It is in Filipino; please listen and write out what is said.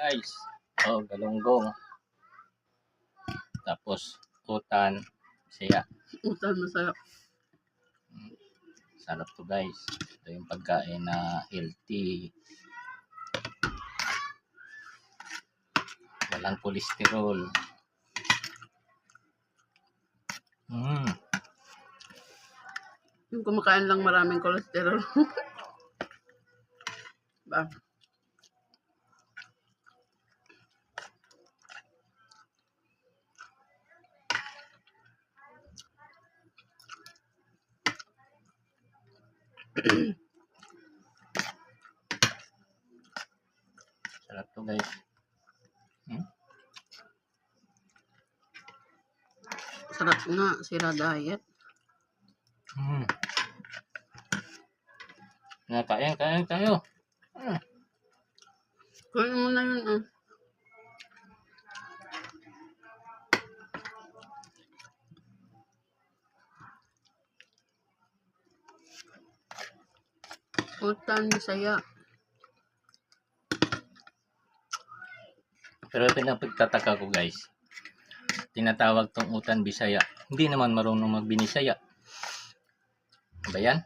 Guys, galunggong. Tapos utan, siya. Utan masarap. Sarap to guys. Ito yung pagkain na healthy. Walang kolesterol. Yung kumakain lang maraming kolesterol. Ba? Sarap to guys. Sarap nga, sira diet. Kain tayo. Kunin mo na yun, ah. Utan, saya. Pero pinapagtataka ko guys. Tinatawag tong utan Bisaya. Hindi naman marunong magbinisaya. Ba yan?